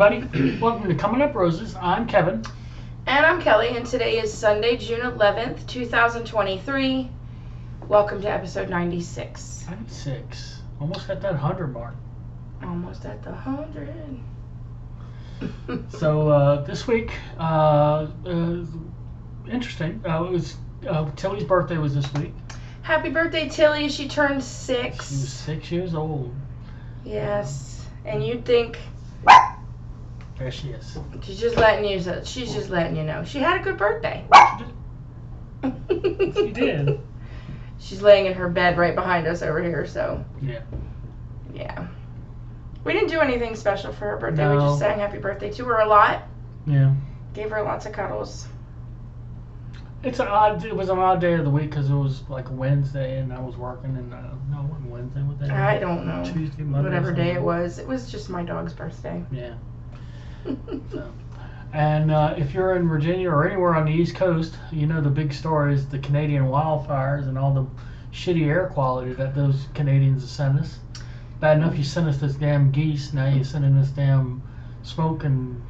everybody. Welcome to Coming Up Roses. I'm Kevin. And I'm Kelly, and today is Sunday, June 11th, 2023. Welcome to episode 96. 96. Almost at that 100 mark. Almost at the 100. So this week, interesting. Tilly's birthday was this week. Happy birthday, Tilly. She turned 6. She was 6 years old. Yes. And you'd think... There she is. She's just letting you know. She had a good birthday. She did. She's laying in her bed right behind us over here, so... Yeah. We didn't do anything special for her birthday. No. We just sang happy birthday to her a lot. Yeah. Gave her lots of cuddles. It was an odd day of the week because it was like Wednesday and I was working and no, it wasn't Wednesday. What day? I don't know. Tuesday, Monday. Whatever day it was. It was just my dog's birthday. Yeah. So. And if you're in Virginia or anywhere on the East Coast, you know the big story is the Canadian wildfires and all the shitty air quality that those Canadians send us. Bad enough you sent us this damn geese, now you're sending us damn smoke and...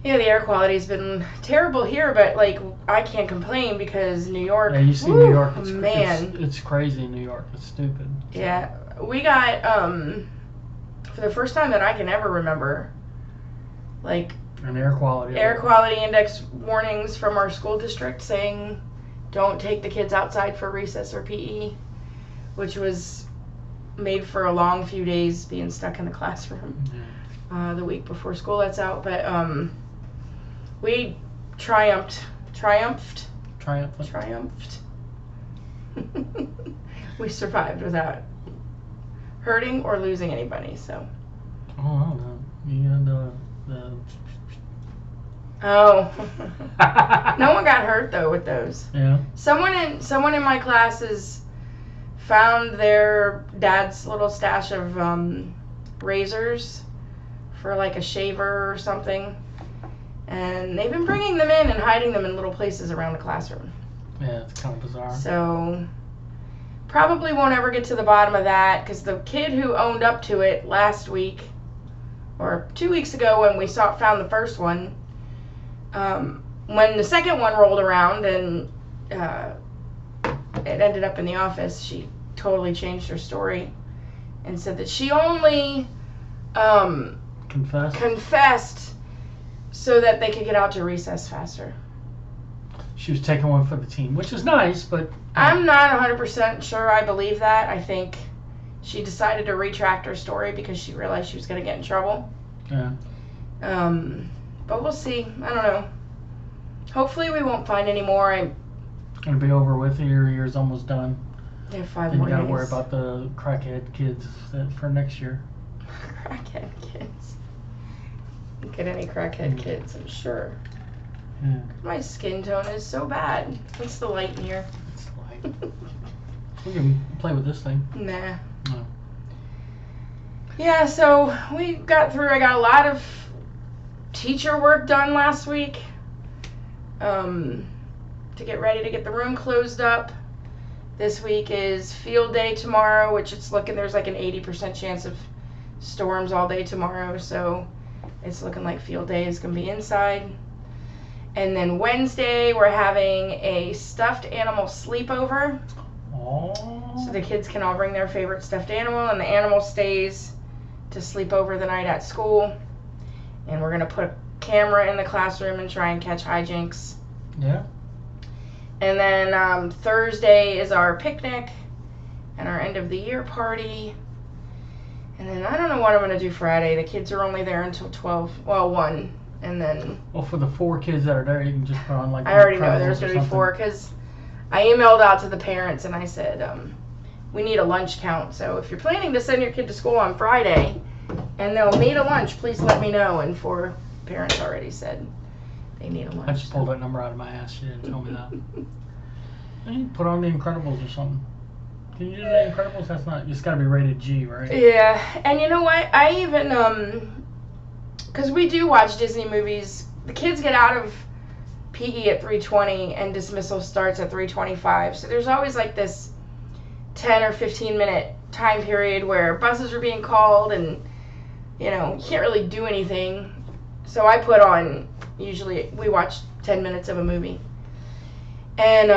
Yeah, the air quality's been terrible here, but like I can't complain because New York. Yeah, you see New York. It's crazy in New York. It's stupid. Yeah, we got for the first time that I can ever remember, like an air quality index warnings from our school district saying, "Don't take the kids outside for recess or PE," which was made for a long few days being stuck in the classroom the week before school lets out, but we triumphed. We survived without hurting or losing anybody, so. Oh, no. You Oh. No one got hurt though with those. Yeah. Someone in my classes found their dad's little stash of razors for like a shaver or something. And they've been bringing them in and hiding them in little places around the classroom. Yeah, it's kind of bizarre. So, probably won't ever get to the bottom of that, because the kid who owned up to it last week, or 2 weeks ago when we found the first one, when the second one rolled around and it ended up in the office, she totally changed her story and said that she only confessed so that they could get out to recess faster. She was taking one for the team, which is nice, but... I'm not 100% sure I believe that. I think she decided to retract her story because she realized she was going to get in trouble. Yeah. But we'll see. I don't know. Hopefully we won't find any more. It's going to be over with. Your year's almost done. Yeah, 5 then more days. You got to worry about the crackhead kids for next year. Crackhead kids. Get any crackhead kids, I'm sure. Yeah. My skin tone is so bad. What's the light in here? It's the light. We can play with this thing. Nah. No. Yeah, so I got a lot of teacher work done last week. To get ready to get the room closed up. This week is field day tomorrow, which it's looking, there's like an 80% chance of storms all day tomorrow, so it's looking like field day is going to be inside. And then Wednesday, we're having a stuffed animal sleepover. Oh. So the kids can all bring their favorite stuffed animal, and the animal stays to sleep over the night at school. And we're going to put a camera in the classroom and try and catch hijinks. Yeah. And then Thursday is our picnic and our end of the year party. And then I don't know what I'm going to do Friday. The kids are only there until 1. And then... Well, for the 4 kids that are there, you can just put on like... I already know there's going to be 4 because I emailed out to the parents and I said, we need a lunch count. So if you're planning to send your kid to school on Friday and they'll need a lunch, please let me know. And 4 parents already said they need a lunch. I just pulled that number out of my ass. She didn't tell me that. You can put on The Incredibles or something. Can you do The Incredibles? That's not... It's got to be rated G, right? Yeah. And you know what? I even... Because we do watch Disney movies. The kids get out of PE at 3:20 and dismissal starts at 3:25. So there's always like this 10 or 15 minute time period where buses are being called and you can't really do anything. So I put on, usually we watch 10 minutes of a movie. And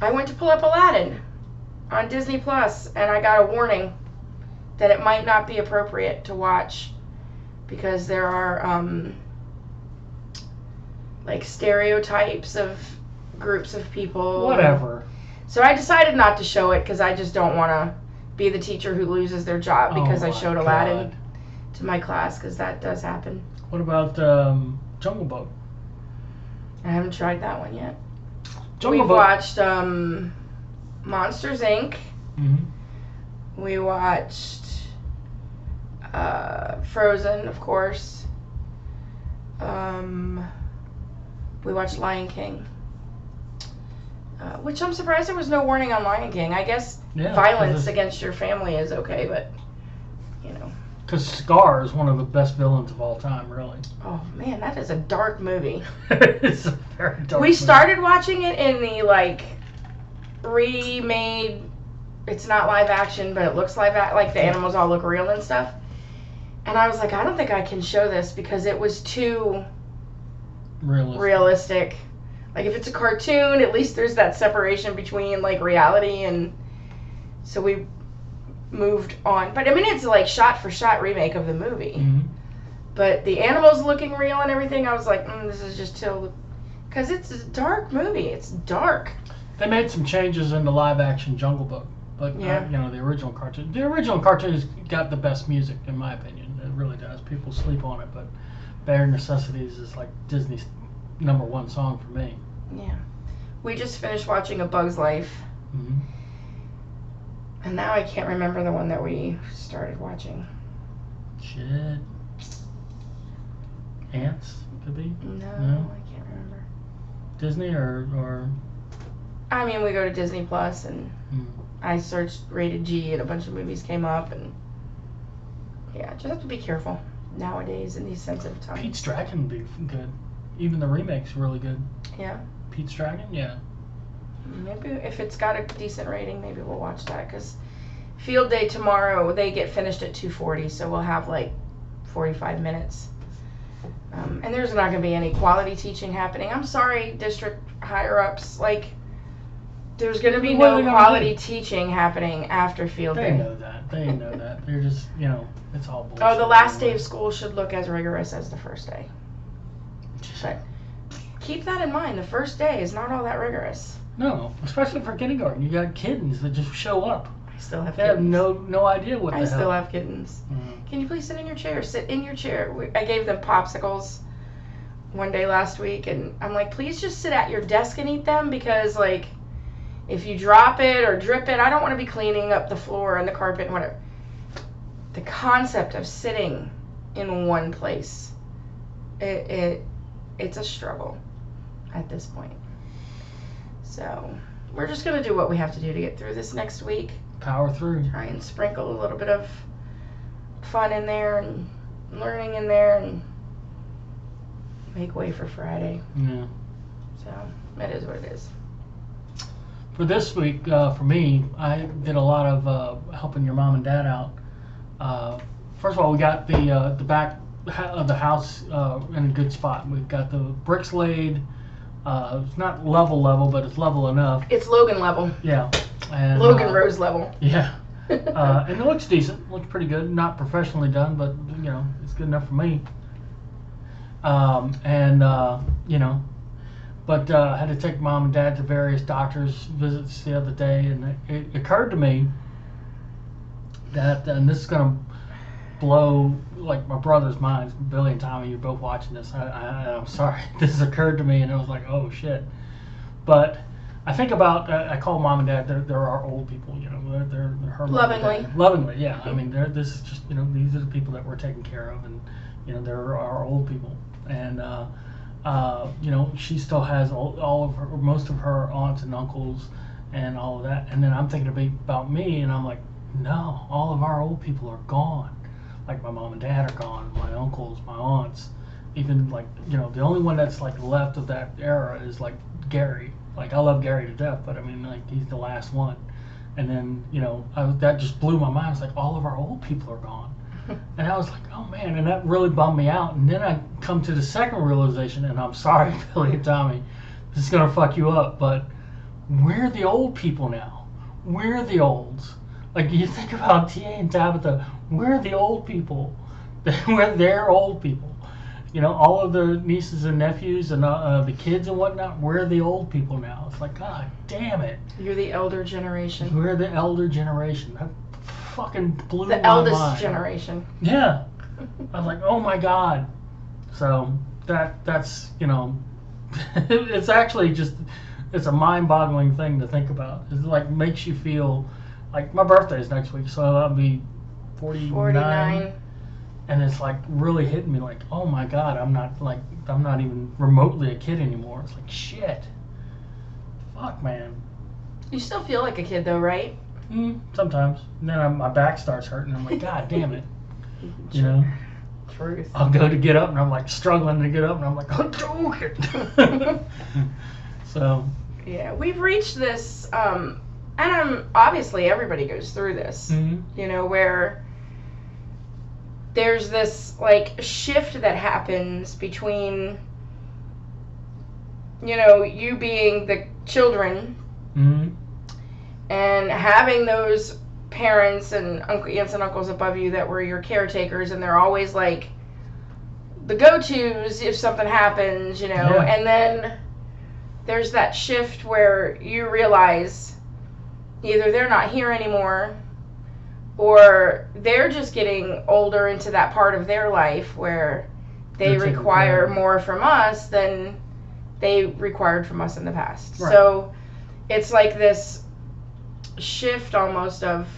I went to pull up Aladdin on Disney Plus, and I got a warning that it might not be appropriate to watch because there are like stereotypes of groups of people. Whatever. So I decided not to show it because I just don't want to be the teacher who loses their job because I showed Aladdin to my class, because that does happen. What about Jungle Book? I haven't tried that one yet. Jungle We've Book. watched Monsters, Inc. Mm-hmm. We watched Frozen, of course. We watched Lion King. Which I'm surprised there was no warning on Lion King. I guess violence against your family is okay, but, Because Scar is one of the best villains of all time, really. Oh, man, that is a dark movie. It's a very dark We movie. started watching it in the, remade, it's not live action, but it looks live action, the animals all look real and stuff. And I was like, I don't think I can show this because it was too realistic. Like, if it's a cartoon, at least there's that separation between, reality and... So we moved on. But, I mean, it's, shot-for-shot remake of the movie. Mm-hmm. But the animals looking real and everything, I was like, this is just too... Because it's a dark movie. It's dark. They made some changes in the live-action Jungle Book. But, the original cartoon... The original cartoon has got the best music, in my opinion. It really does. People sleep on it, but Bare Necessities is, Disney's #1 song for me. Yeah. We just finished watching A Bug's Life. Mm-hmm. And now I can't remember the one that we started watching. Shit. Ants, could be? No, I can't remember. Disney or... I mean, we go to Disney Plus, and I searched Rated G, and a bunch of movies came up, and... Yeah, just have to be careful nowadays in these sensitive times. Pete's Dragon would be good. Even the remake's really good. Yeah. Pete's Dragon? Yeah. Maybe if it's got a decent rating, maybe we'll watch that, because Field Day tomorrow, they get finished at 2:40, so we'll have 45 minutes. And there's not going to be any quality teaching happening. I'm sorry, district higher-ups, there's going to be no quality teaching happening after Field Day. They know that. They know that. They're just, it's all bullshit. Oh, the last day of school should look as rigorous as the first day. But keep that in mind. The first day is not all that rigorous. No, especially for kindergarten. You got kittens that just show up. I still have They kittens. have no idea what the hell. I still have kittens. Can you please sit in your chair? Sit in your chair. I gave them popsicles one day last week, and I'm like, please just sit at your desk and eat them, because, if you drop it or drip it, I don't want to be cleaning up the floor and the carpet and whatever. The concept of sitting in one place, it's a struggle at this point. So we're just going to do what we have to do to get through this next week. Power through. Try and sprinkle a little bit of fun in there and learning in there and make way for Friday. Yeah. So it is what it is. For this week, for me, I did a lot of helping your mom and dad out. First of all, we got the back of the house in a good spot. We've got the bricks laid. It's not level, but it's level enough. It's Logan level. Yeah. And, Logan Rose level. Yeah. And it looks decent. Looks pretty good. Not professionally done, but, it's good enough for me. But I had to take mom and dad to various doctor's visits the other day, and it occurred to me that, and this is going to blow my brother's mind. Billy and Tommy, you're both watching this. I'm sorry. This has occurred to me, and I was like, oh shit. But I think about, I call mom and dad, they're our old people, they're her Lovingly. Lovingly, yeah. I mean, this is just, these are the people that we're taking care of, and, they're our old people. And, she still has most of her aunts and uncles and all of that. And then I'm thinking about me, and I'm like, no, all of our old people are gone. Like, my mom and dad are gone, my uncles, my aunts, even the only one that's left of that era is Gary. I love Gary to death, but I mean, he's the last one. And then, that just blew my mind. It's all of our old people are gone. And I was like, oh man, and that really bummed me out. And then I come to the second realization, and I'm sorry, Billy and Tommy, this is gonna fuck you up, but we're the old people now. We're the olds. Like, you think about TA and Tabitha, we're the old people. We're their old people. You know, all of the nieces and nephews and the kids and whatnot, we're the old people now. It's like, God damn it. You're the elder generation. We're the elder generation. That fucking blew my mind. The eldest generation. Yeah. I was like, oh my God. So that's, you know, it's actually just, it's a mind-boggling thing to think about. It like makes you feel like my birthday is next week, so I'll be 49. And it's like really hitting me like, oh my God, I'm not even remotely a kid anymore. It's like, shit. Fuck, man. You still feel like a kid though, right? Sometimes. And then my back starts hurting. I'm like, God damn it. You know? Truth. I'll go to get up and I'm like struggling to get up and I'm like, I'm doing it. So. Yeah, we've reached this, and obviously everybody goes through this, you know, where there's this like shift that happens between, you know, you being the children and having those parents and aunts and uncles above you that were your caretakers, and they're always like the go-tos if something happens, you know, and then there's that shift where you realize either they're not here anymore or they're just getting older into that part of their life where they require more from us than they required from us in the past. Right. So it's like this shift almost of,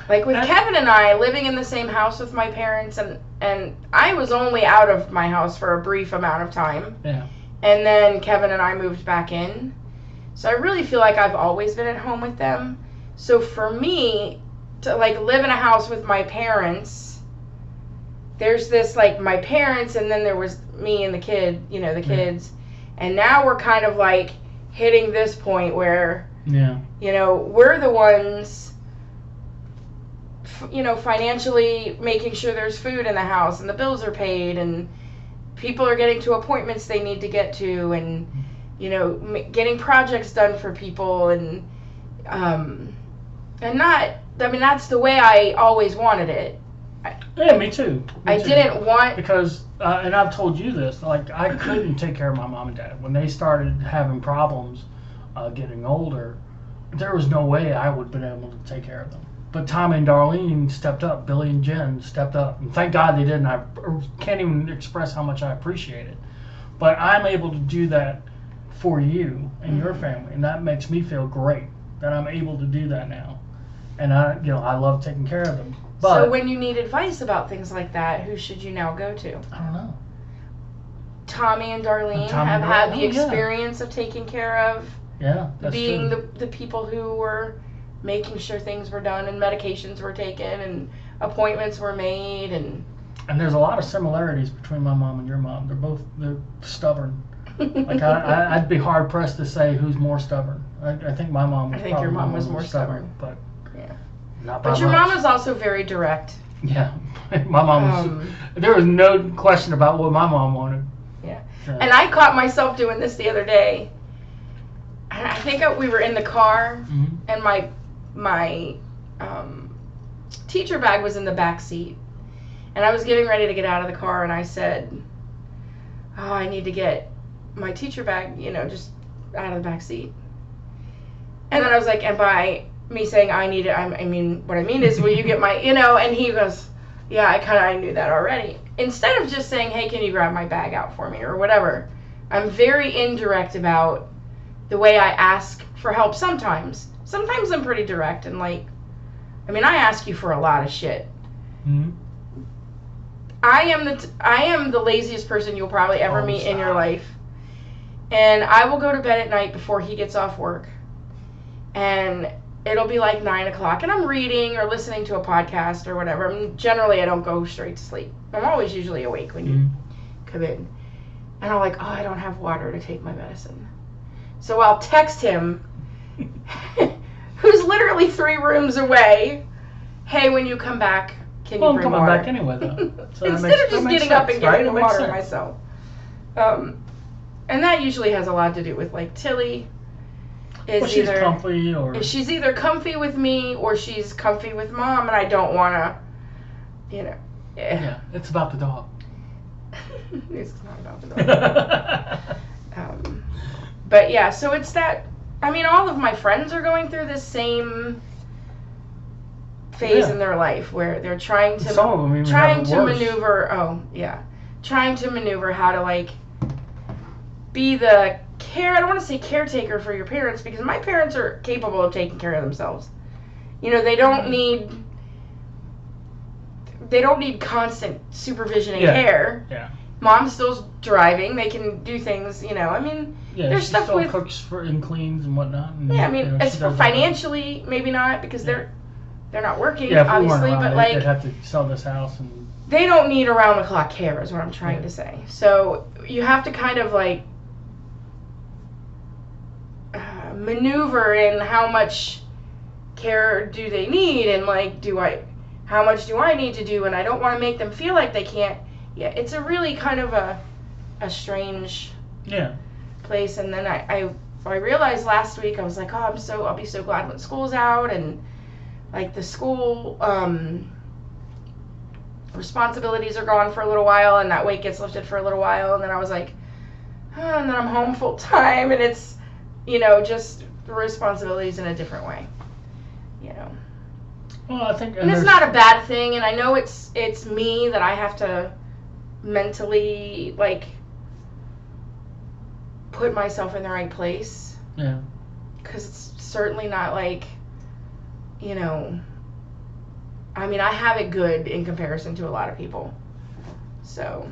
like with Kevin and I living in the same house with my parents, and I was only out of my house for a brief amount of time. Yeah. And then Kevin and I moved back in. So I really feel like I've always been at home with them. So for me to like live in a house with my parents, there's this like my parents, and then there was me and the kid, you know, the kids. And now we're kind of like hitting this point where, you know, we're the ones, you know, financially making sure there's food in the house and the bills are paid and people are getting to appointments they need to get to, and, you know, getting projects done for people, and not, I mean, that's the way I always wanted it. Yeah, me too. I didn't want... Because, and I've told you this, like, I couldn't take care of my mom and dad. When they started having problems getting older, there was no way I would have been able to take care of them. But Tommy and Darlene stepped up. Billy and Jen stepped up. And thank God they did. And I can't even express how much I appreciate it. But I'm able to do that for you and your family. And that makes me feel great that I'm able to do that now. And I love taking care of them. But, so when you need advice about things like that, who should you now go to? I don't know. Tommy and Darlene have had the experience of taking care of being the people who were making sure things were done and medications were taken and appointments were made, and there's a lot of similarities between my mom and your mom. They're stubborn. Like I'd be hard pressed to say who's more stubborn. I think my mom was. I think your mom was more stubborn, but not but your mom was also very direct. Yeah, my mom was. There was no question about what my mom wanted. Yeah, and I caught myself doing this the other day. I think we were in the car, and my teacher bag was in the back seat, and I was getting ready to get out of the car, and I said, oh, I need to get my teacher bag, you know, just out of the back seat. And then I was like, and by me saying I need it, I mean, what I mean is, will you get my, you know, and he goes, yeah, I knew that already. Instead of just saying, hey, can you grab my bag out for me or whatever, I'm very indirect about the way I ask for help sometimes. Sometimes I'm pretty direct and like, I mean, I ask you for a lot of shit. I am the laziest person you'll probably ever meet in your life. And I will go to bed at night before he gets off work. And it'll be like 9 o'clock and I'm reading or listening to a podcast or whatever. I mean, generally I don't go straight to sleep. I'm always usually awake when you come in. And I'm like, oh, I don't have water to take my medicine. So I'll text him, who's literally 3 rooms away, hey, when you come back, Can Well, you I'm bring coming water? back anyway, though. So that Instead makes- of just that makes getting up sense, and getting right? the It makes water sense. myself. And that usually has a lot to do with like Tilly is Well, she's either comfy or... if she's either comfy with me or she's comfy with Mom, and I don't want to, you know. Yeah, it's about the dog. It's not about the dog. But yeah, so it's that. I mean, all of my friends are going through this same phase Yeah. in their life where they're trying to Some of them even have it worse. maneuver. Oh yeah, trying to maneuver how to like be the I don't want to say caretaker for your parents, because my parents are capable of taking care of themselves. You know, they don't need constant supervision and care. Yeah. Mom's still driving. They can do things, you know. I mean, Yeah, there's she stuff still with cooks and cleans and whatnot. And, yeah. I mean, you know, as she for does all that. financially, maybe not, because they're not working, Yeah, if we obviously. weren't around, But they'd like, have to sell this house and... they don't need around the clock care, is what I'm trying to say. So you have to kind of like maneuver in how much care do they need, and like how much do I need to do, and I don't want to make them feel like they can't. Yeah, it's a really kind of a strange place. And then I realized last week, I was like, oh, I'll be so glad when school's out, and like the school responsibilities are gone for a little while, and that weight gets lifted for a little while, and then I was like, oh, and then I'm home full time, and it's, you know, just the responsibilities in a different way, you know. Well, I think... And it's not a bad thing, and I know it's me that I have to mentally, like, put myself in the right place. Yeah. Because it's certainly not like, you know, I mean, I have it good in comparison to a lot of people. So,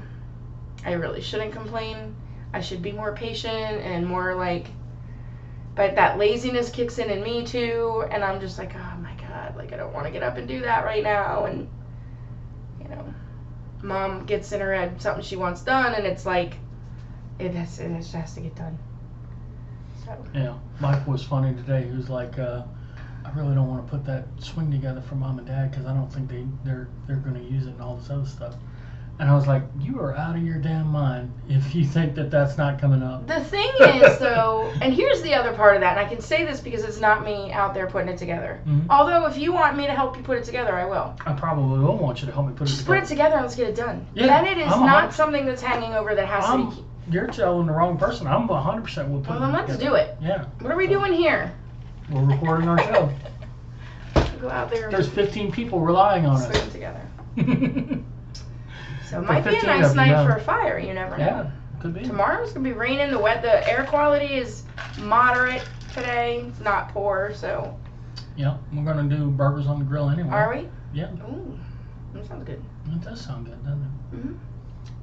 I really shouldn't complain. I should be more patient and more like, but that laziness kicks in me too, and I'm just like, oh my God, like I don't want to get up and do that right now, and you know, Mom gets in her head something she wants done, and it's like, it has to get done. So. Yeah, Mike was funny today. He was like, I really don't want to put that swing together for Mom and Dad because I don't think they're going to use it and all this other stuff. And I was like, you are out of your damn mind if you think that that's not coming up. The thing is, though, and here's the other part of that, and I can say this because it's not me out there putting it together. Mm-hmm. Although, if you want me to help you put it together, I will. I probably will want you to help me put it together. Just put it together and let's get it done. Yeah, then it is not something that's hanging over that has to be... You're telling the wrong person. I'm 100% will put it together. Well, then let's do it. Yeah. What are we doing here? We're recording our show. Go out there. There's 15 people relying on us. Put it together. So it might be a nice night for a fire. You never know. Yeah, could be. Tomorrow's going to be raining. The air quality is moderate today. It's not poor, so. Yeah, we're going to do burgers on the grill anyway. Are we? Yeah. Ooh, that sounds good. It does sound good, doesn't it? Mm-hmm.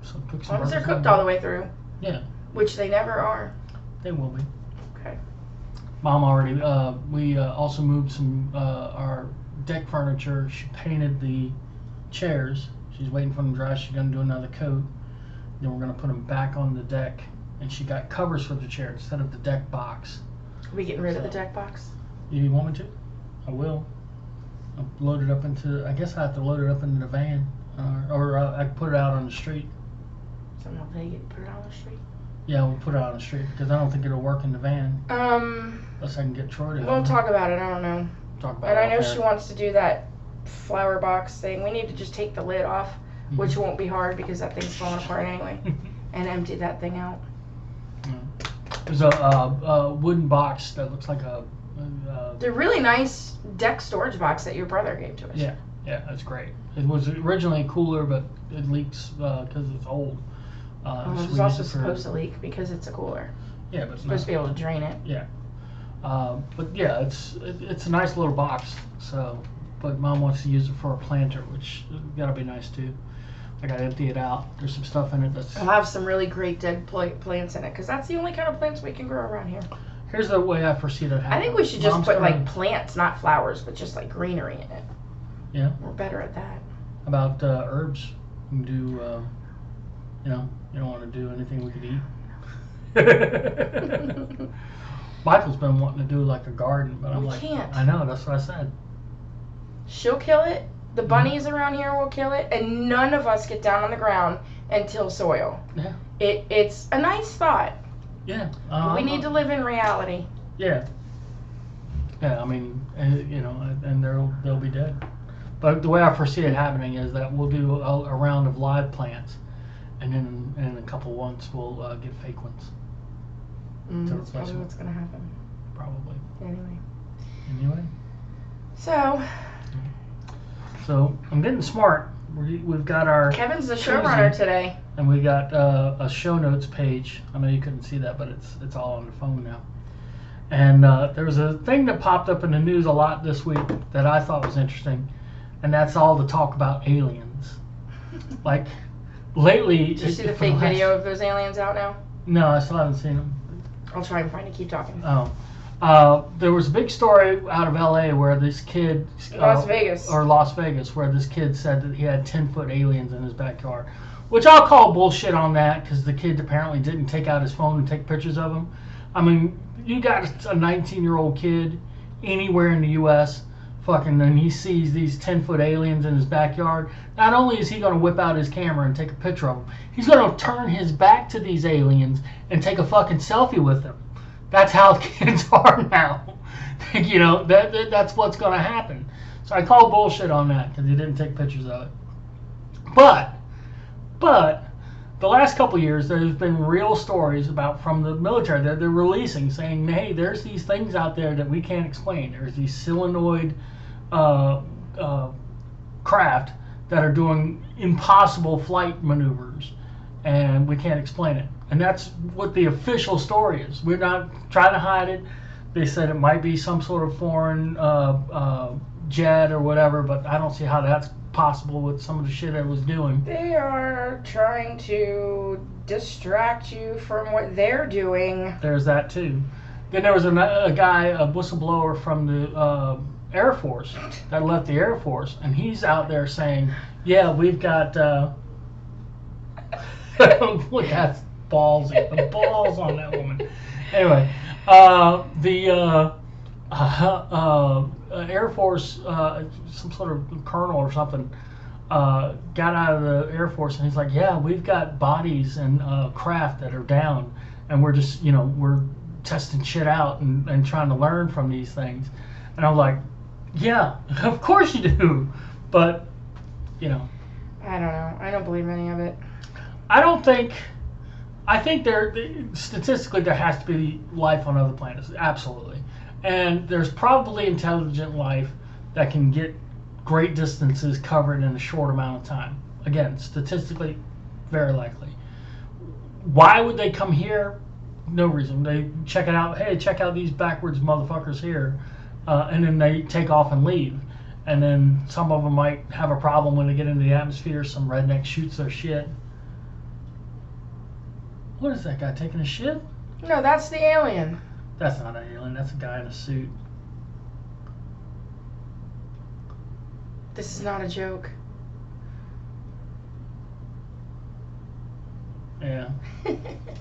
So cook As some long as they're burgers cooked all the way through. Yeah. Which they never are. They will be. Okay. Mom already, we also moved some, our deck furniture. She painted the chairs. She's waiting for them to dry. She's going to do another coat. Then we're going to put them back on the deck. And she got covers for the chair instead of the deck box. Are we getting rid of the deck box? You want me to? I will. I'll load it up into, I guess I have to load it up into the van. Or I can put it out on the street. So I'm not paying it to put it on the street? Yeah, we'll put it out on the street because I don't think it'll work in the van. Unless I can get Troy to help We'll me. talk about it. I don't know. Talk about and it I know off she air. wants to do that flower box thing. We need to just take the lid off, which won't be hard because that thing's falling apart anyway, and empty that thing out. There's a wooden box that looks like a... The really nice deck storage box that your brother gave to us. Yeah, that's great. It was originally a cooler, but it leaks because it's old. It was also supposed to leak because it's a cooler. Yeah, but it's supposed to be able to drain it. Yeah. But yeah, it's a nice little box. So, but Mom wants to use it for a planter, which gotta be nice too. I gotta empty it out. There's some stuff in it that's. I'll have some really great dead plants in it because that's the only kind of plants we can grow around here. Here's the way I foresee that happening. I think we should just Mom's put gonna... like plants, not flowers, but just like greenery in it. Yeah. We're better at that. About herbs, you can do. You know, you don't want to do anything we could eat. Michael's been wanting to do like a garden, but I'm like, can't. I know, that's what I said. She'll kill it, The bunnies around here will kill it, and none of us get down on the ground and till soil. Yeah. It's a nice thought. Yeah. We need to live in reality. Yeah. Yeah, I mean, you know, and they'll be dead. But the way I foresee it happening is that we'll do a round of live plants, and then in a couple months we'll get fake ones. That's probably what's gonna happen. Probably. Anyway. So I'm getting smart. We've got our Kevin's the showrunner today, and we got a show notes page. I know you couldn't see that, but it's all on the phone now. And there was a thing that popped up in the news a lot this week that I thought was interesting, and that's all the talk about aliens. Like lately. Did you see the fake video of those aliens out now? No, I still haven't seen them. I'll try and find it. Keep talking. There was a big story out of LA where this kid Las Vegas, where this kid said that he had 10-foot aliens in his backyard, which I'll call bullshit on that, because the kid apparently didn't take out his phone and take pictures of them. I mean, you got a 19-year-old kid anywhere in the U.S. and he sees these 10-foot aliens in his backyard. Not only is he going to whip out his camera and take a picture of them, he's going to turn his back to these aliens and take a fucking selfie with them. That's how kids are now. You know, that's what's going to happen. So I call bullshit on that because he didn't take pictures of it. But the last couple of years, there's been real stories from the military that they're releasing, saying, hey, there's these things out there that we can't explain. There's these solenoid craft that are doing impossible flight maneuvers, and we can't explain it. And that's what the official story is. We're not trying to hide it. They said it might be some sort of foreign jet or whatever, but I don't see how that's possible with some of the shit it was doing. They are trying to distract you from what they're doing. There's that too. Then there was a guy, a whistleblower from the Air Force that left the Air Force, and he's out there saying, yeah, we've got look, that's ballsy. The balls on that woman. Anyway, the Air Force, some sort of colonel or something, got out of the Air Force, and he's like, yeah, we've got bodies and craft that are down, and we're just, we're testing shit out and trying to learn from these things. And I'm like, yeah, of course you do, but, I don't know. I don't believe any of it. I think statistically there has to be life on other planets, absolutely. And there's probably intelligent life that can get great distances covered in a short amount of time. Again, statistically, very likely. Why would they come here? No reason. They check it out. Hey, check out these backwards motherfuckers here. And then they take off and leave. And then some of them might have a problem when they get into the atmosphere. Some redneck shoots their shit. What is that guy taking a shit? No, that's the alien. That's not an alien. That's a guy in a suit. This is not a joke. Yeah.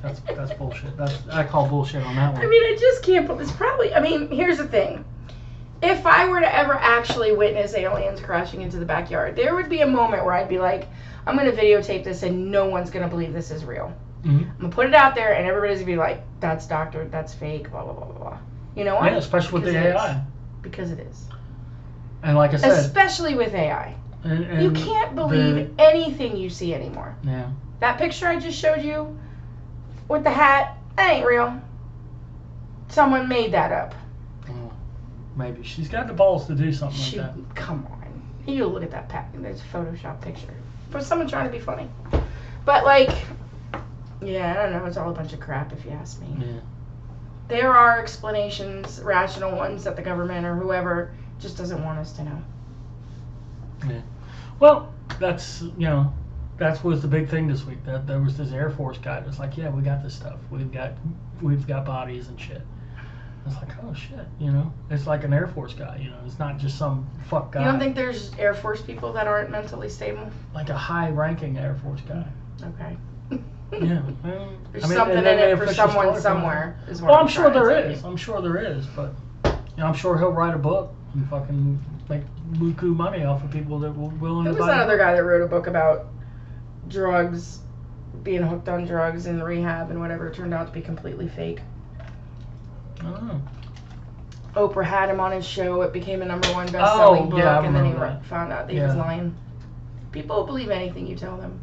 That's bullshit. I call bullshit on that one. I mean, I just can't put this. Here's the thing. If I were to ever actually witness aliens crashing into the backyard, there would be a moment where I'd be like, I'm going to videotape this and no one's going to believe this is real. Mm-hmm. I'm going to put it out there and everybody's going to be like, that's doctored, that's fake, blah, blah, blah, blah. You know why? Yeah, especially with the AI. Because it is. And like I said. Especially with AI. And you can't believe anything you see anymore. Yeah. That picture I just showed you with the hat, that ain't real. Someone made that up. Maybe. She's got the balls to do something like that. Come on. You look at that pattern. There's a Photoshop picture. For someone trying to be funny. But I don't know. It's all a bunch of crap if you ask me. Yeah. There are explanations, rational ones, that the government or whoever just doesn't want us to know. Yeah. Well, that's was the big thing this week. That there was this Air Force guy that's like, yeah, we got this stuff. We've got bodies and shit. It's like, oh shit, it's like an Air Force guy, it's not just some fuck guy. You don't think there's Air Force people that aren't mentally stable? Like a high-ranking Air Force guy. Okay. Yeah. There's something in it for someone somewhere. I'm sure there is. I'm sure there is, but I'm sure he'll write a book and fucking make buku money off of people that were willing There to was buy. another guy that wrote a book about drugs, being hooked on drugs in rehab and whatever. It turned out to be completely fake. I don't know. Oprah had him on his show. It became a #1 best-selling book, yeah, I and then he remember that. found out that he was lying. People will believe anything you tell them.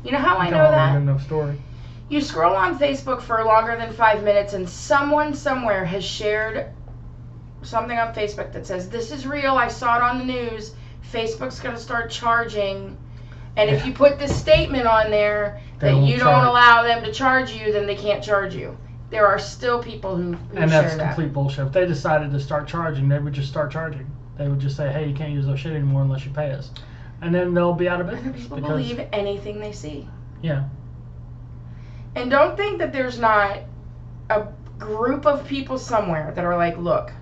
You know how I Tell know them a that? good enough story. You scroll on Facebook for longer than 5 minutes, and someone somewhere has shared something on Facebook that says, "This is real. I saw it on the news. Facebook's going to start charging. And if you put this statement on there that you don't allow them to charge you, then they can't charge you." There are still people who And share that's complete bullshit. If they decided to start charging, they would just start charging. They would just say, "Hey, you can't use our shit anymore unless you pay us," and then they'll be out of business. People believe anything they see. Yeah. And don't think that there's not a group of people somewhere that are like, look,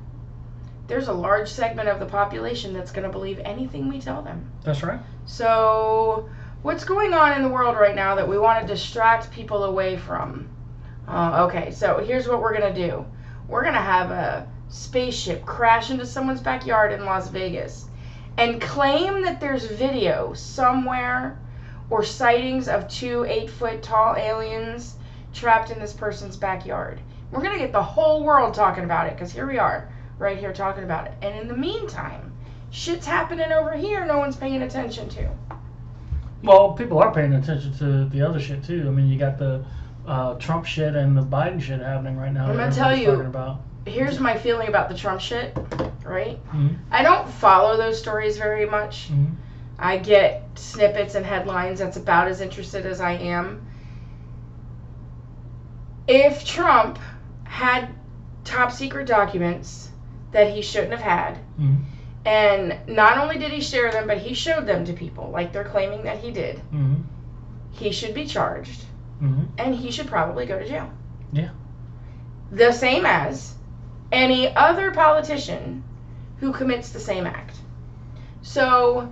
there's a large segment of the population that's going to believe anything we tell them. That's right. So what's going on in the world right now that we want to distract people away from? Okay, so here's what we're going to do. We're going to have a spaceship crash into someone's backyard in Las Vegas and claim that there's video somewhere or sightings of 2 8-foot tall aliens trapped in this person's backyard. We're going to get the whole world talking about it, because here we are, right here talking about it. And in the meantime, shit's happening over here no one's paying attention to. Well, people are paying attention to the other shit too. I mean, you got the Trump shit and the Biden shit happening right now. I'm going to tell you, here's my feeling about the Trump shit, right? Mm-hmm. I don't follow those stories very much. Mm-hmm. I get snippets and headlines. That's about as interested as I am. If Trump had top secret documents that he shouldn't have had, mm-hmm. and not only did he share them, but he showed them to people, like they're claiming that he did, mm-hmm. he should be charged, mm-hmm. and he should probably go to jail. Yeah. The same as any other politician who commits the same act. So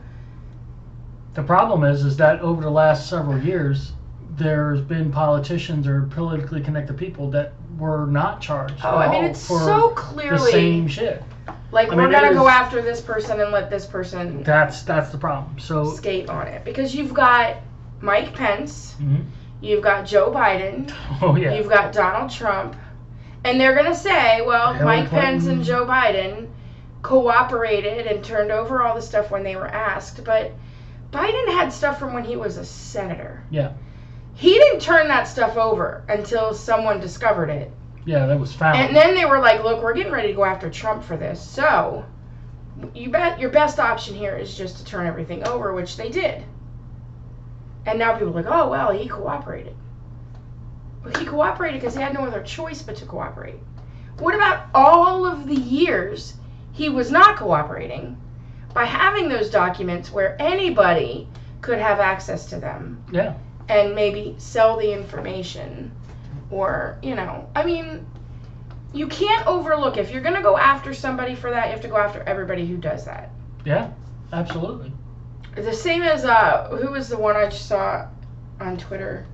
the problem is that over the last several years, there's been politicians or politically connected people that were not charged. Oh, I mean, it's so clearly the same shit. Like, we're gonna go after this person and let this person. That's the problem. So skate on it, because you've got Mike Pence, mm-hmm. you've got Joe Biden, oh yeah, you've got Donald Trump, and they're gonna say, well, Mike Pence and Joe Biden cooperated and turned over all the stuff when they were asked, but Biden had stuff from when he was a senator. Yeah. He didn't turn that stuff over until someone discovered it. Yeah, that was found. And then they were like, look, we're getting ready to go after Trump for this. So, you bet your best option here is just to turn everything over, which they did. And now people are like, oh, well, he cooperated. Well, he cooperated because he had no other choice but to cooperate. What about all of the years he was not cooperating by having those documents where anybody could have access to them? Yeah. And maybe sell the information, or, you know, I mean, you can't overlook, if you're going to go after somebody for that, you have to go after everybody who does that. Yeah, absolutely. The same as, who was the one I just saw on Twitter?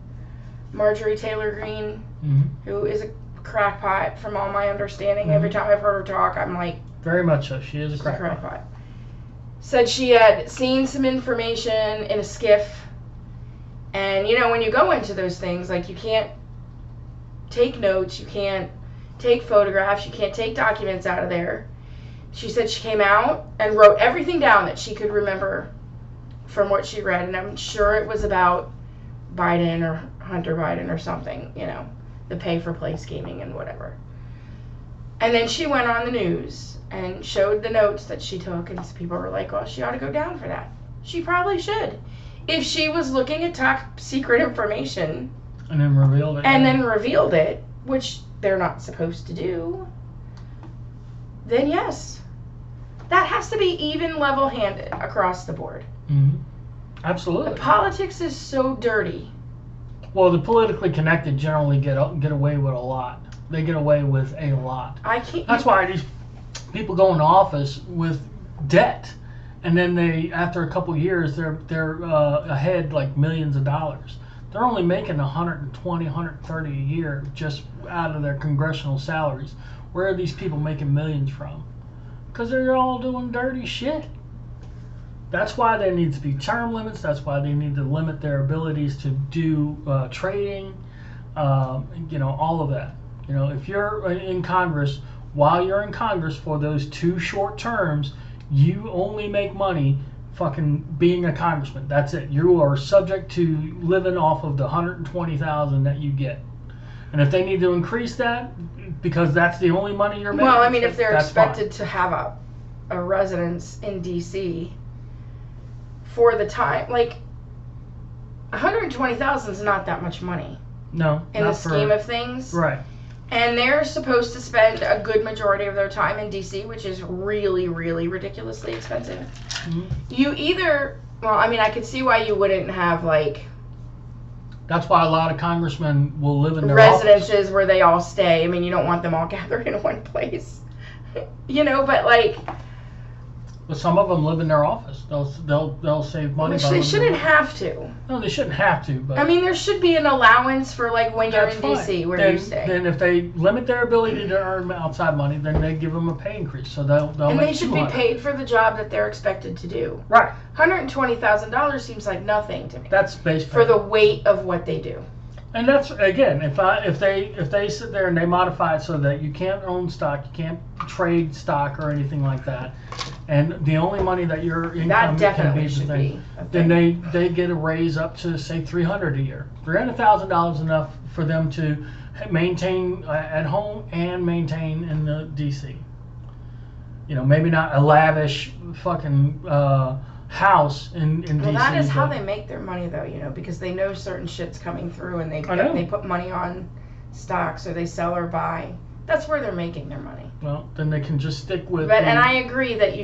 Marjorie Taylor Greene, mm-hmm. who is a crackpot from all my understanding. Mm-hmm. Every time I've heard her talk, I'm like, very much so. She is a crackpot. Said she had seen some information in a skiff. And, you know, when you go into those things, like, you can't take notes, you can't take photographs, you can't take documents out of there. She said she came out and wrote everything down that she could remember from what she read. And I'm sure it was about Biden or Hunter Biden or something, you know, the pay-for-play scheming and whatever. And then she went on the news and showed the notes that she took, and people were like, well, she ought to go down for that. She probably should. If she was looking at top secret information and then revealed it, which they're not supposed to do, then yes, that has to be even level-handed across the board. Mm-hmm. Absolutely. The politics is so dirty. Well, the politically connected generally get away with a lot. They get away with a lot. That's why these people go into office with debt. And then they, after a couple years, they're ahead like millions of dollars. They're only making 120, 130 a year just out of their congressional salaries. Where are these people making millions from? Because they're all doing dirty shit. That's why there needs to be term limits. That's why they need to limit their abilities to do trading, all of that. If you're in Congress, while you're in Congress for those 2 short terms, you only make money fucking being a congressman. That's it. You are subject to living off of the $120,000 that you get. And if they need to increase that because that's the only money you're making, well, I mean, if they're expected fine. to have a residence in D.C. for the time, like $120,000 is not that much money. No, in the scheme of things, right? And they're supposed to spend a good majority of their time in D.C., which is really, really ridiculously expensive. Mm-hmm. You either, well, I mean, I could see why you wouldn't have like. That's why a lot of congressmen will live in their residences office. Where they all stay. I mean, you don't want them all gathered in one place, But like, but some of them live in their office. They'll save money. Which they shouldn't have to. No, they shouldn't have to. But I mean, there should be an allowance for like when you're in DC where you stay. Then if they limit their ability to earn outside money, then they give them a pay increase. So they'll and make they should be paid for the job that they're expected to do. Right. $120,000 seems like nothing to me. That's base pay. For the weight of what they do. And that's, again, if they sit there and they modify it so that you can't own stock, you can't trade stock or anything like that, and the only money that your income can be the thing, then they get a raise up to say $300,000 a year. $300,000 enough for them to maintain at home and maintain in the DC. Maybe not a lavish fucking house in DC. Well, that is how they make their money, though, because they know certain shit's coming through, and they put money on stocks, or they sell or buy. That's where they're making their money. Well, then they can just stick with. But and I agree that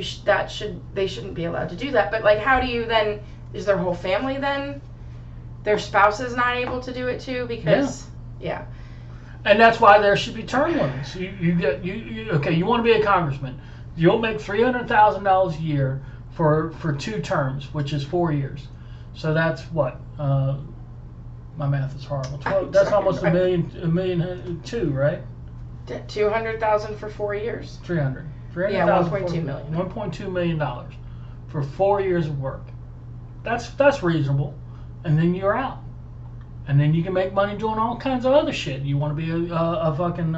they shouldn't be allowed to do that. But like, how do you then? Is their whole family then? Their spouse is not able to do it too because yeah. And that's why there should be term limits. You want to be a congressman. You'll make $300,000 a year for 2 terms, which is 4 years. So that's what? My math is horrible. That's almost $1.2 million, right? 200,000 for 4 years. 300. Yeah, 1.2 million. $1.2 million for 4 years of work. That's reasonable, and then you're out, and then you can make money doing all kinds of other shit. You want to be a fucking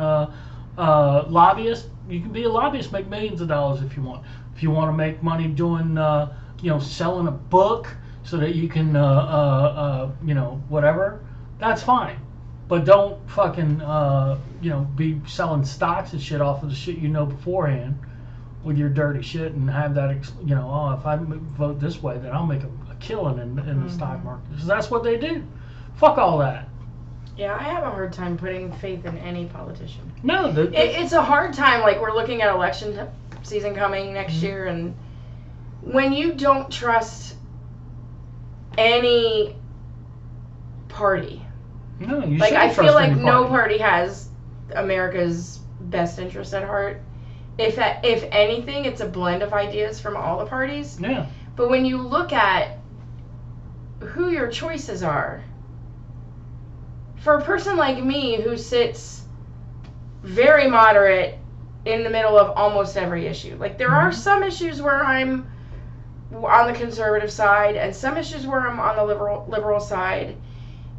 lobbyist? You can be a lobbyist, make millions of dollars if you want. If you want to make money doing, selling a book so that you can, whatever, that's fine. But don't fucking, be selling stocks and shit off of the shit beforehand with your dirty shit and have that, if I vote this way, then I'll make a killing in the stock market. Because that's what they do. Fuck all that. Yeah, I have a hard time putting faith in any politician. No. It's a hard time. Like, we're looking at election season coming next year, and when you don't trust any party. No, you like, shouldn't I feel trust like any no party has America's best interest at heart. If anything, it's a blend of ideas from all the parties. Yeah. But when you look at who your choices are, for a person like me who sits very moderate in the middle of almost every issue, like there are some issues where I'm on the conservative side and some issues where I'm on the liberal side.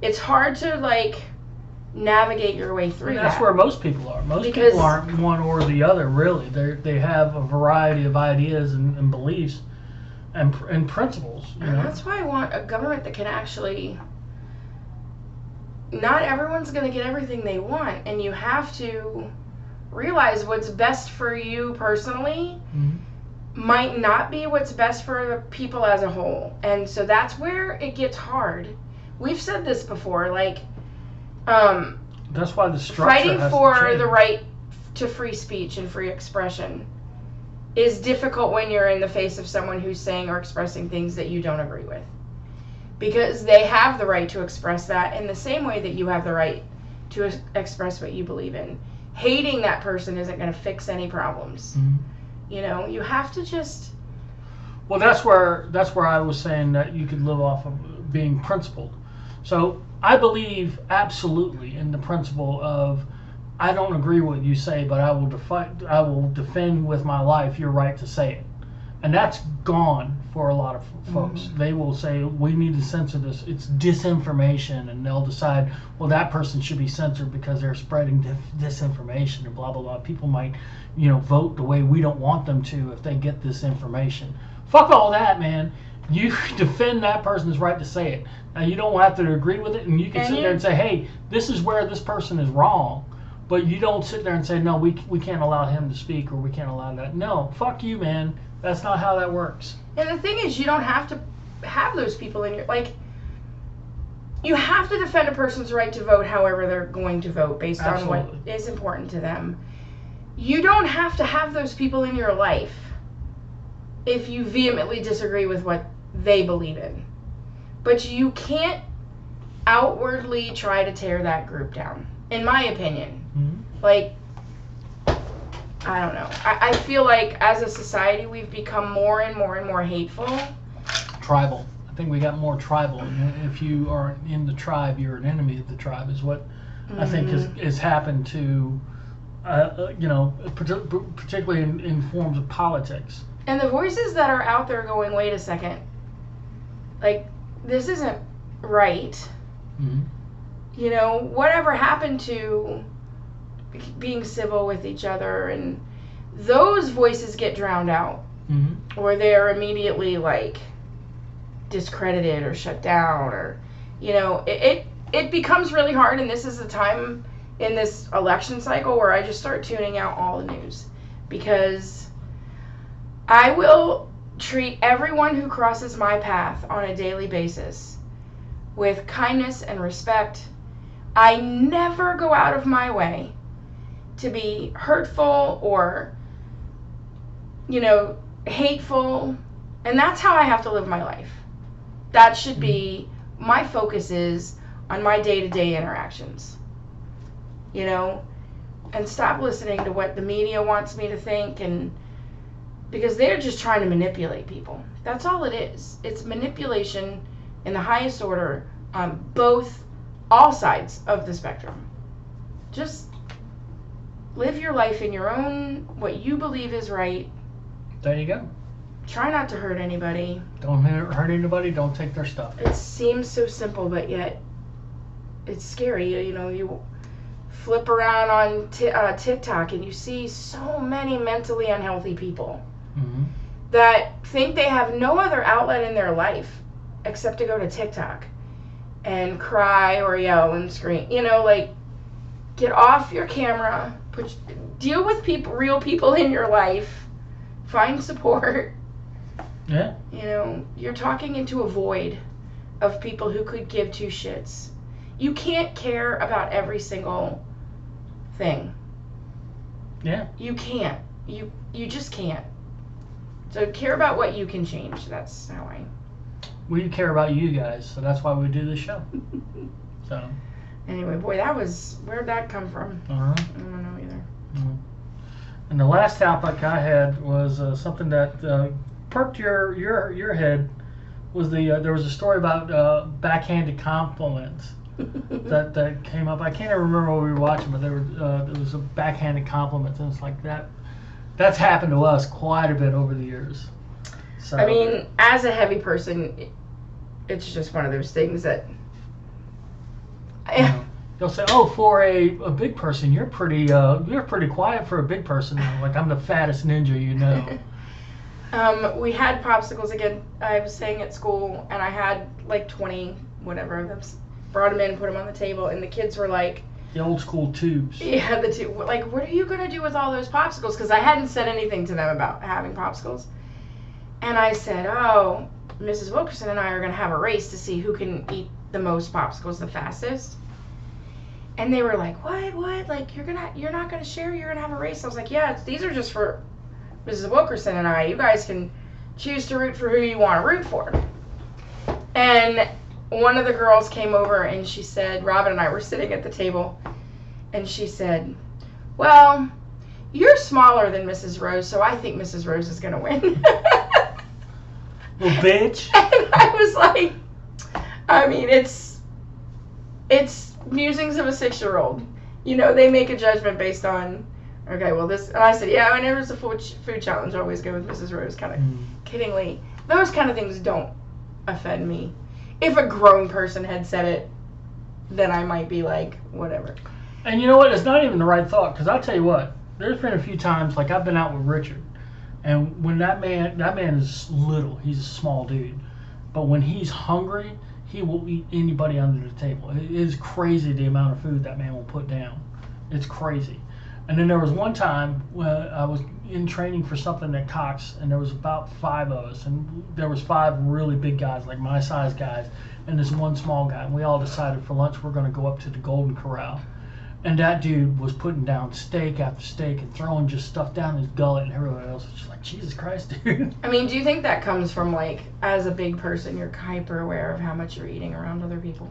It's hard to like navigate your way through That's where most people are. Most people aren't one or the other, really. They have a variety of ideas and beliefs and principles. And that's why I want a government that can actually. Not everyone's going to get everything they want, and you have to realize what's best for you personally might not be what's best for the people as a whole. And so that's where it gets hard. We've said this before, like, that's why the structure fighting has for to change. the right to free speech and free expression is difficult when you're in the face of someone who's saying or expressing things that you don't agree with. Because they have the right to express that in the same way that you have the right to express what you believe in. Hating that person isn't going to fix any problems. You have to just. Well, that's where I was saying that you could live off of being principled. So I believe absolutely in the principle of I don't agree with what you say, but I will defend with my life your right to say it. And that's gone for a lot of folks. Mm-hmm. They will say, we need to censor this. It's disinformation. And they'll decide, well, that person should be censored because they're spreading disinformation and blah, blah, blah. People might, vote the way we don't want them to if they get this information. Fuck all that, man. You defend that person's right to say it. Now, you don't have to agree with it. And you can sit there and say, hey, this is where this person is wrong. But you don't sit there and say, no, we can't allow him to speak, or we can't allow that. No, fuck you, man. That's not how that works. And the thing is, you don't have to have those people in your, you have to defend a person's right to vote however they're going to vote based Absolutely. on what is important to them. You don't have to have those people in your life if you vehemently disagree with what they believe in. But you can't outwardly try to tear that group down, in my opinion. Mm-hmm. I don't know. I feel like as a society we've become more and more and more hateful. Tribal. I think we got more tribal. And if you are in the tribe, you're an enemy of the tribe, is what I think has happened to, particularly in forms of politics. And the voices that are out there going, wait a second, this isn't right. Mm-hmm. Whatever happened to being civil with each other, and those voices get drowned out, mm-hmm. or they're immediately discredited or shut down, or it becomes really hard. And this is the time in this election cycle where I just start tuning out all the news, because I will treat everyone who crosses my path on a daily basis with kindness and respect. I never go out of my way to be hurtful or, hateful. And that's how I have to live my life. That should be, my focus is on my day-to-day interactions. And stop listening to what the media wants me to think, and because they're just trying to manipulate people. That's all it is. It's manipulation in the highest order on all sides of the spectrum. Just live your life in your own, what you believe is right. There you go. Try not to hurt anybody. Don't hurt anybody. Don't take their stuff. It seems so simple, but yet it's scary. You flip around on TikTok and you see so many mentally unhealthy people, mm-hmm. that think they have no other outlet in their life except to go to TikTok and cry or yell and scream. Get off your camera. Deal with real people in your life. Find support. Yeah. You're talking into a void of people who could give two shits. You can't care about every single thing. Yeah. You can't. You just can't. So care about what you can change. That's how We care about you guys, so that's why we do this show. So. Anyway, boy, where'd that come from? Uh-huh. I don't know either. Mm-hmm. And the last topic I had was something that perked your head. Was there was a story about backhanded compliments that came up. I can't even remember what we were watching, but there was a backhanded compliment, and it's like that. That's happened to us quite a bit over the years. So, I mean, as a heavy person, it's just one of those things that. They'll say, "Oh, for a big person, you're pretty quiet for a big person." Like, I'm the fattest ninja, We had popsicles again. I was staying at school, and I had 20 whatever of them. Brought them in, put them on the table, and the kids were like, the old school tubes. Yeah, the two. What are you gonna do with all those popsicles? Because I hadn't said anything to them about having popsicles, and I said, "Oh, Mrs. Wilkerson and I are gonna have a race to see who can eat the most popsicles the fastest." And they were like, "What? You're not gonna share? You're gonna have a race?" I was like, "Yeah, these are just for Mrs. Wilkerson and I. You guys can choose to root for who you want to root for." And one of the girls came over and she said, Robin and I were sitting at the table, and she said, "Well, you're smaller than Mrs. Rose, so I think Mrs. Rose is gonna win." Little bitch. And I was like, I mean, it's musings of a 6-year-old. they make a judgment based on, okay, well this, and I said, yeah, whenever it's a food challenge, I always go with Mrs. Rose, kind of kiddingly. Those kind of things don't offend me. If a grown person had said it, then I might be like, whatever. And you know what? It's not even the right thought, because I'll tell you what, there's been a few times, like I've been out with Richard, and when that man is little, he's a small dude, but when he's hungry, he will eat anybody under the table. It is crazy the amount of food that man will put down. It's crazy. And then there was one time when I was in training for something at Cox, and there was about 5 of us, and there was 5 really big guys, like my size guys, and this one small guy, and we all decided for lunch we're going to go up to the Golden Corral. And that dude was putting down steak after steak and throwing just stuff down his gullet, and everybody else was just like, Jesus Christ, dude. I mean, do you think that comes from, like, as a big person, you're hyper aware of how much you're eating around other people?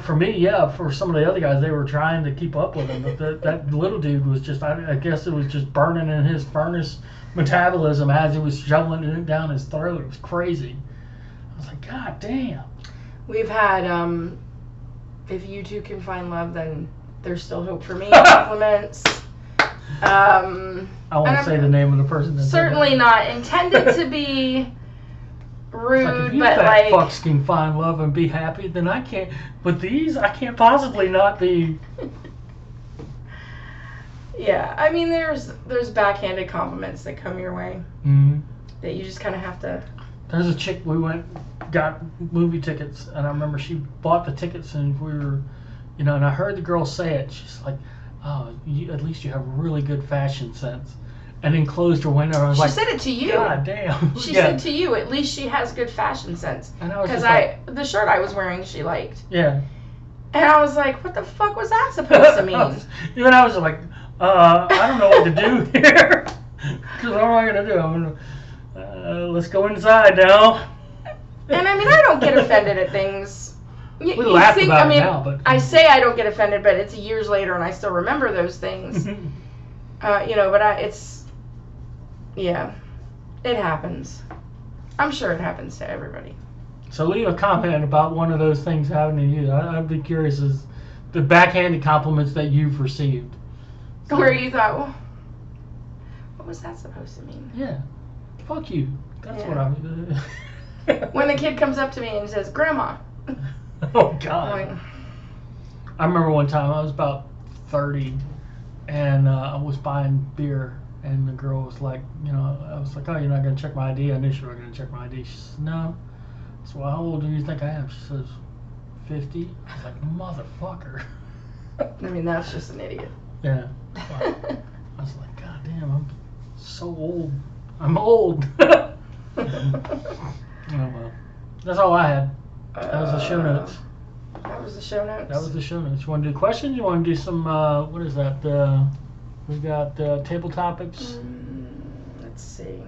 For me, yeah. For some of the other guys, they were trying to keep up with him. But that little dude was just, I guess it was just burning in his furnace metabolism as he was shoveling it down his throat. It was crazy. I was like, God damn. We've had, if you two can find love, then there's still hope for me. Compliments. I won't say the name of the person. That certainly not intended to be rude, like, if you but fat like fucks can find love and be happy, then I can't. But these, I can't possibly not be. Yeah, I mean, there's backhanded compliments that come your way that you just kind of have to. There's a chick got movie tickets, and I remember she bought the tickets, and we were. And I heard the girl say it. She's like, "Oh, at least you have really good fashion sense." And then closed her window. And I was she like, said it to you. God damn. She said to you, at least she has good fashion sense. And I was because like, the shirt I was wearing, she liked. Yeah. And I was like, what the fuck was that supposed to mean? Even I was like, I don't know what to do here. Because what am I gonna do? I'm gonna let's go inside now. And I mean, I don't get offended at things. We laugh about it now, but I say I don't get offended, but it's years later, and I still remember those things. But it happens. I'm sure it happens to everybody. So leave a comment about one of those things happening to you. I'd be curious as the backhanded compliments that you've received. So, where you thought, well, what was that supposed to mean? Yeah. Fuck you. That's what I'm. When the kid comes up to me and says, Grandma. Oh, God. I remember one time I was about 30 and I was buying beer and the girl was like, I was like, oh, you're not going to check my ID? I knew she wasn't going to check my ID. She says, no. So how old do you think I am? She says, 50. I was like, motherfucker. I mean, that's just an idiot. Yeah. Well, I was like, God damn, I'm so old. I'm old. Oh, well. That's all I had. That was the show notes. That was the show notes? That was the show notes. You want to do questions? You want to do some, what is that? We got table topics. Let's see.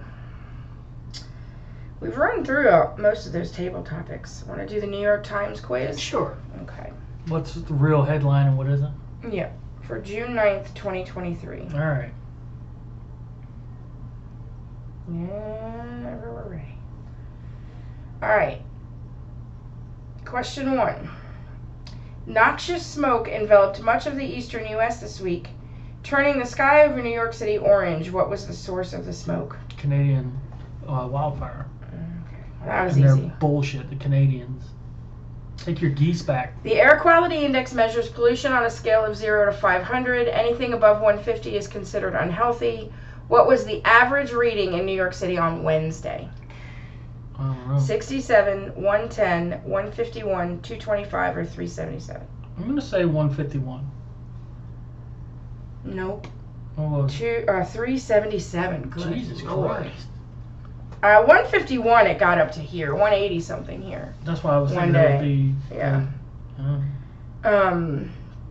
We've run through most of those table topics. Want to do the New York Times quiz? Sure. Okay. What's the real headline and what is it? Yeah. For June 9th, 2023. All right. Yeah, we're ready. All right. Question 1. Noxious smoke enveloped much of the eastern U.S. this week, turning the sky over New York City orange. What was the source of the smoke? Canadian wildfire. Okay. Well, that was and easy. They're bullshit, the Canadians. Take your geese back. The Air Quality Index measures pollution on a scale of 0 to 500. Anything above 150 is considered unhealthy. What was the average reading in New York City on Wednesday? I don't know. 67, 110, 151, 225, or 377? I'm going to say 151. Nope. Oh, 377. Good Jesus Lord. Christ. 151, it got up to here. 180 something here. That's why I was One thinking it day. would be. Yeah.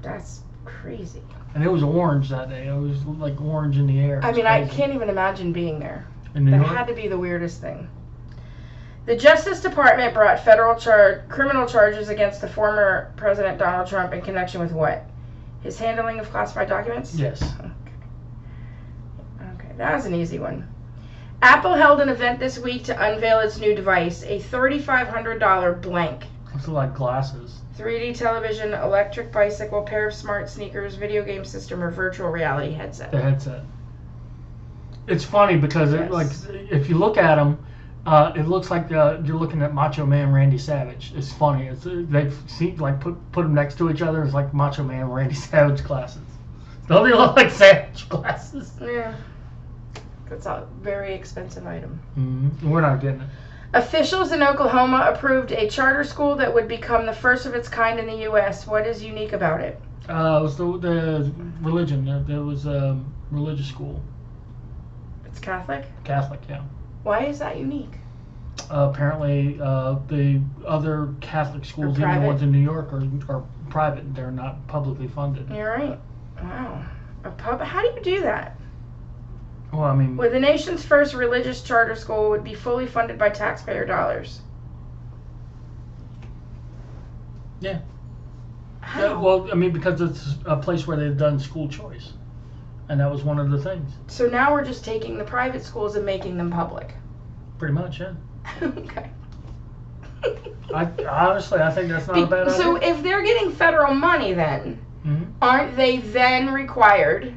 That's crazy. And it was orange that day. It was like orange in the air. I mean, I can't even imagine being there. In New That York? had to be the weirdest thing. The Justice Department brought federal criminal charges against the former President Donald Trump in connection with what? His handling of classified documents? Yes. Okay, that was an easy one. Apple held an event this week to unveil its new device, a $3,500 blank. It's like glasses. 3D television, electric bicycle, pair of smart sneakers, video game system, or virtual reality headset. The headset. It's funny because Yes. it, like, if you look at them, it looks like you're looking at Macho Man Randy Savage. It's funny. They've seen, like, put them next to each other. It's like Macho Man Randy Savage glasses. Don't they look like Savage glasses? Yeah. That's a very expensive item. Mm-hmm. We're not getting it. Officials in Oklahoma approved a charter school that would become the first of its kind in the U.S. What is unique about it? It was the religion. There was a religious school. It's Catholic? Catholic, yeah. Why is that unique? Apparently, the other Catholic schools, even the ones in New York, are private. They're not publicly funded. You're right. Wow. How do you do that? Well, I mean... Well, the nation's first religious charter school would be fully funded by taxpayer dollars. Yeah. How? Well, I mean, because it's a place where they've done school choice. And that was one of the things. So now we're just taking the private schools and making them public. Pretty much, yeah. Okay. Honestly, I think that's not a bad idea. So if they're getting federal money then, Mm-hmm. aren't they then required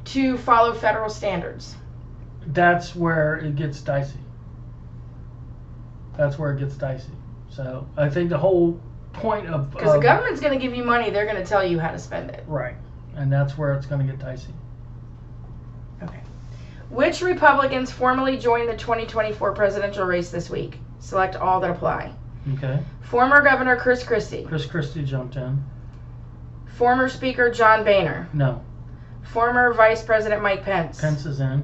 to follow federal standards? That's where it gets dicey. That's where it gets dicey. So I think the whole point of... Because the government's going to give you money, they're going to tell you how to spend it. Right. And that's where it's going to get dicey. Okay. Which Republicans formally joined the 2024 presidential race this week? Select all that apply. Okay. Former Governor Chris Christie. Chris Christie jumped in. Former Speaker John Boehner. No. Former Vice President Mike Pence. Pence is in.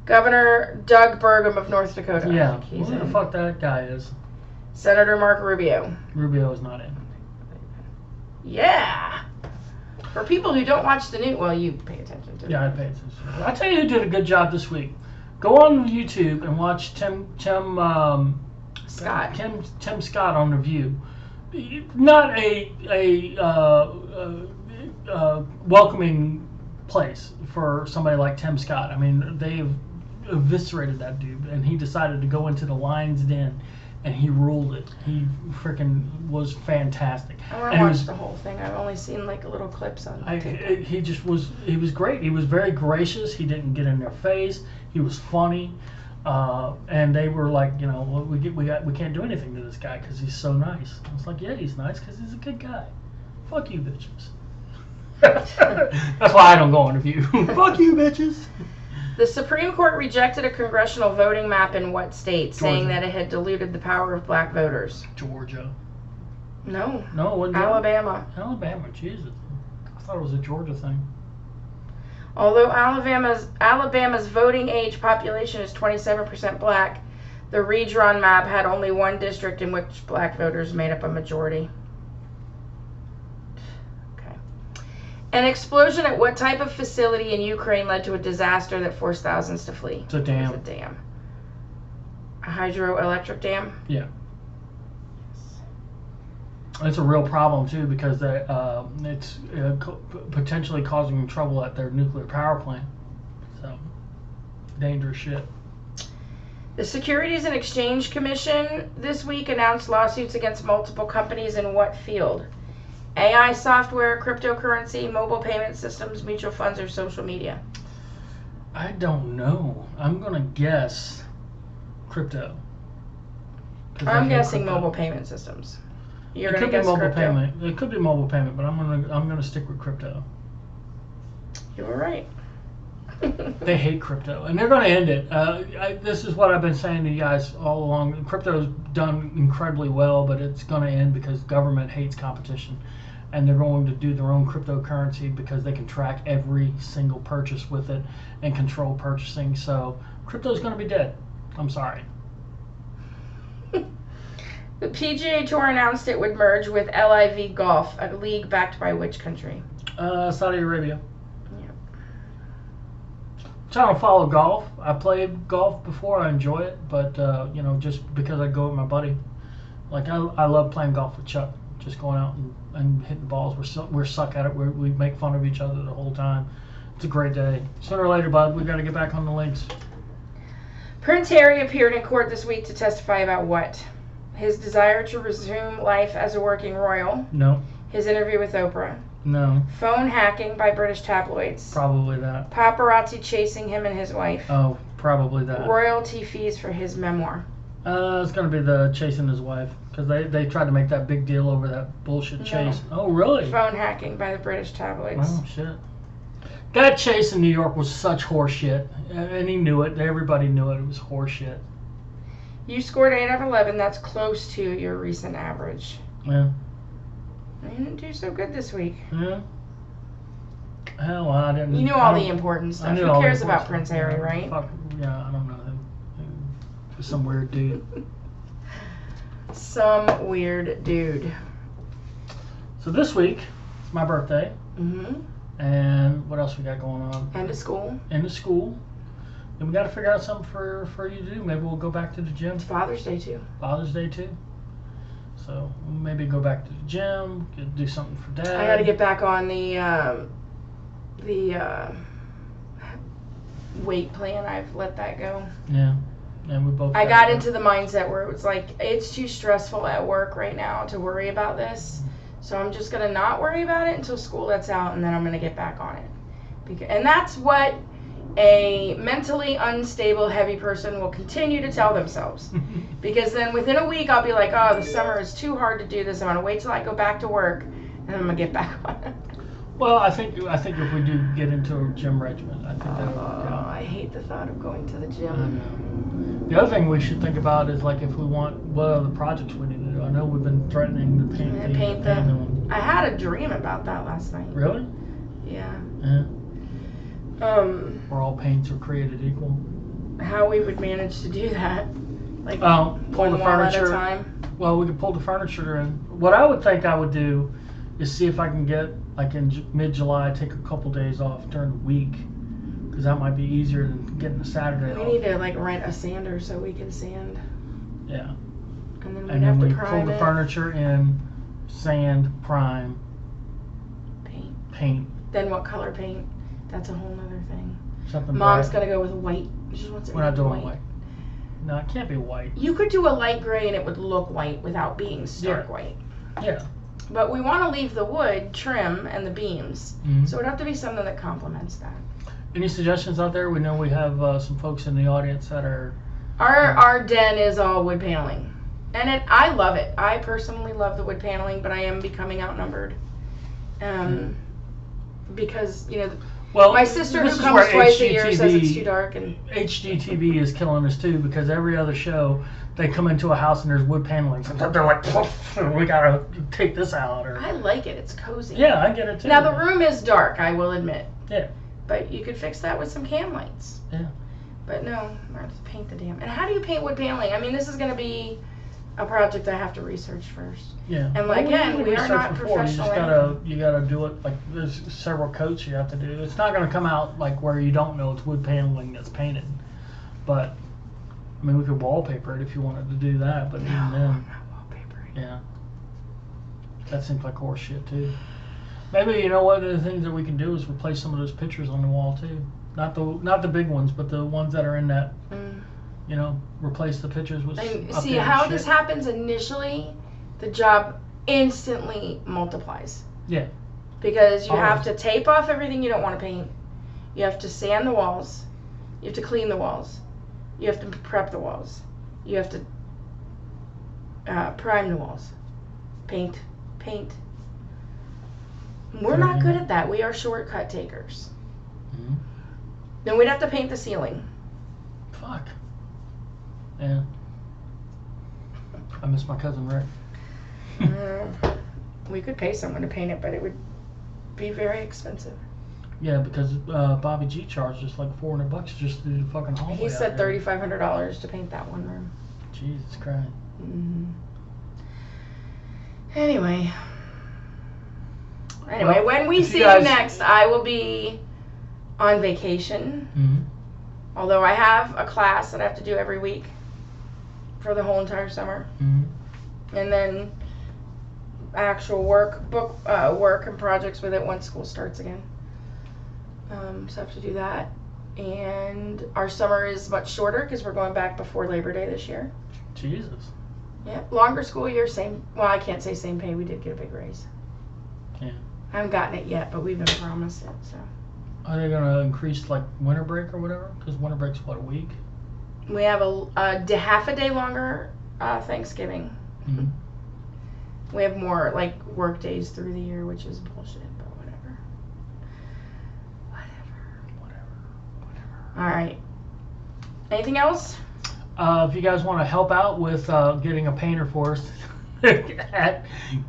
Governor Doug Burgum of North Dakota. Yeah. He's Who the in. fuck that guy is? Senator Marco Rubio. Rubio is not in. Yeah. For people who don't watch the news, well, you pay attention to it. Yeah, I pay attention. I'll tell you who did a good job this week. Go on YouTube and watch Tim Scott on The View. Not a welcoming place for somebody like Tim Scott. I mean, they've eviscerated that dude, and he decided to go into the lion's den, and he ruled it. He freaking was fantastic. I want to watch the whole thing. I've only seen like little clips on TikTok. He was great. He was very gracious. He didn't get in their face. He was funny. And they were like, you know, well, we can't do anything to this guy because he's so nice. I was like, yeah, he's nice because he's a good guy. Fuck you, bitches. That's why I don't go on The View. Fuck you, bitches. The Supreme Court rejected a congressional voting map in what state, saying Georgia. that it had diluted the power of black voters? Georgia. No. No, it wasn't Alabama. Alabama, Jesus. I thought it was a Georgia thing. Although Alabama's voting age population is 27% black, the redrawn map had only one district in which black voters made up a majority. Okay. An explosion at what type of facility in Ukraine led to a disaster that forced thousands to flee? It's a dam. It's a dam. A hydroelectric dam? Yeah. It's a real problem too because it's potentially causing trouble at their nuclear power plant. So, dangerous shit. The Securities and Exchange Commission this week announced lawsuits against multiple companies in what field? AI software, cryptocurrency, mobile payment systems, mutual funds, or social media? I don't know. I'm gonna guess crypto. I'm guessing mobile payment systems. You're gonna guess mobile crypto. payment. It could be mobile payment, but I'm gonna stick with crypto. You were right. They hate crypto, and they're gonna end it. This is what I've been saying to you guys all along. Crypto's done incredibly well, but it's gonna end because government hates competition, and they're going to do their own cryptocurrency because they can track every single purchase with it and control purchasing. So crypto's gonna be dead. I'm sorry. The PGA Tour announced it would merge with LIV Golf, a league backed by which country? Saudi Arabia. Yep. So I don't follow golf. I played golf before. I enjoy it, but just because I go with my buddy. Like I love playing golf with Chuck. Just going out and hitting balls. We're suck at it. We make fun of each other the whole time. It's a great day. Sooner or later, bud, we got to get back on the links. Prince Harry appeared in court this week to testify about what? his desire to resume life as a working royal, No. his interview with Oprah, No. phone hacking by British tabloids, Probably that. paparazzi chasing him and his wife, Oh, probably that. royalty fees for his memoir. It's gonna be the chasing his wife because they tried to make that big deal over that bullshit chase. No. Oh, really? Phone hacking by the British tabloids. Oh shit. That chase in New York was such horseshit, and he knew it. Everybody knew it. It was horseshit. You scored 8 out of 11. That's close to your recent average. Yeah. You didn't do so good this week. Yeah. Hell, I didn't. You knew all the important stuff. Who cares about Prince Harry, right? Fuck, yeah, I don't know him. He's some weird dude. Some weird dude. So this week, it's my birthday. Mm-hmm. And what else we got going on? End of school. End of school. And we got to figure out something for you to do. Maybe we'll go back to the gym. It's Father's Day too. Father's Day too. So maybe go back to the gym, do something for Dad. I got to get back on the weight plan. I've let that go. Yeah. And we both. I got into the mindset where it was like, it's too stressful at work right now to worry about this. So I'm just going to not worry about it until school lets out, and then I'm going to get back on it. And that's what a mentally unstable, heavy person will continue to tell themselves. Because then within a week, I'll be like, oh, the summer is too hard to do this. I'm going to wait till I go back to work, and then I'm going to get back on it. Well, I think if we do get into a gym regimen, I think that would work out. I hate the thought of going to the gym. I know. The other thing we should think about is like if we want what other projects we need to do. I know we've been threatening to paint the one. I had a dream about that last night. Really? Yeah. Yeah. Where all paints are created equal. How we would manage to do that? Like pull one the wall at furniture. a time. Well, we could pull the furniture in. What I would think I would do is see if I can get like in mid-July, take a couple days off during the week, because that might be easier than getting a Saturday We off. need to like rent a sander so we can sand. Yeah. And then we'd And have then to we prime pull the it. furniture in, sand, prime, paint. Then what color paint? That's a whole nother thing. Something Mom's bright. gonna go with white. She just wants it We're not in doing white. No, it can't be white. You could do a light gray and it would look white without being stark white. Yeah. But we want to leave the wood trim and the beams. Mhm. So it'd have to be something that complements that. Any suggestions out there? We know we have some folks in the audience that are. Our den is all wood paneling. And I love it. I personally love the wood paneling, but I am becoming outnumbered. Because, Well, my sister this who is comes where twice a year says it's HGTV too dark. And HGTV is killing us too, because every other show they come into a house and there's wood paneling. Sometimes they're like, we gotta take this out. Or I like it. It's cozy. yeah, I get it too. Now the room is dark, I will admit. Yeah. But you could fix that with some can lights. Yeah. But no, I have to paint the damn. And how do you paint wood paneling? I mean, this is going to be a project I have to research first. Yeah. And Well, again, did we are research not before. professional. You gotta do it like there's several coats you have to do. It's not gonna come out like where you don't know it's wood paneling that's painted. But I mean, we could wallpaper it if you wanted to do that. But even No, then, I'm not wallpapering. yeah, that seems like horse shit too. Maybe one of the things that we can do is replace some of those pictures on the wall too. Not the big ones, but the ones that are in that. Replace the pictures with. And see how this happens initially, the job instantly multiplies. Yeah. Because you have to tape off everything you don't want to paint. You have to sand the walls. You have to clean the walls. You have to prep the walls. You have to prime the walls. Paint. We're not good at that. We are shortcut takers. Mm-hmm. Then we'd have to paint the ceiling. Fuck. Yeah. I miss my cousin Rick. We could pay someone to paint it, but it would be very expensive. Yeah, because Bobby G charged us like $400 just to do the fucking hallway. He said $3,500 to paint that one room. Jesus Christ. Mm-hmm. Anyway, Well, when we see you next, I will be on vacation. Mm-hmm. Although I have a class that I have to do every week for the whole entire summer. Mm-hmm. And then actual work and projects with it once school starts again. So I have to do that. And our summer is much shorter because we're going back before Labor Day this year. Jesus. Yeah, longer school year, same. Well, I can't say same pay. We did get a big raise. Yeah. I haven't gotten it yet, but we've been promised it. So. Are they gonna increase like winter break or whatever? Because winter break's what, a week? We have half a day longer Thanksgiving. Mm-hmm. We have more like work days through the year, which is bullshit, but whatever. All right. Anything else? If you guys want to help out with getting a painter for us at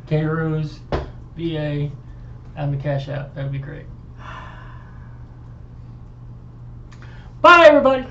K-Rose VA and the Cash App, that'd be great. Bye, everybody.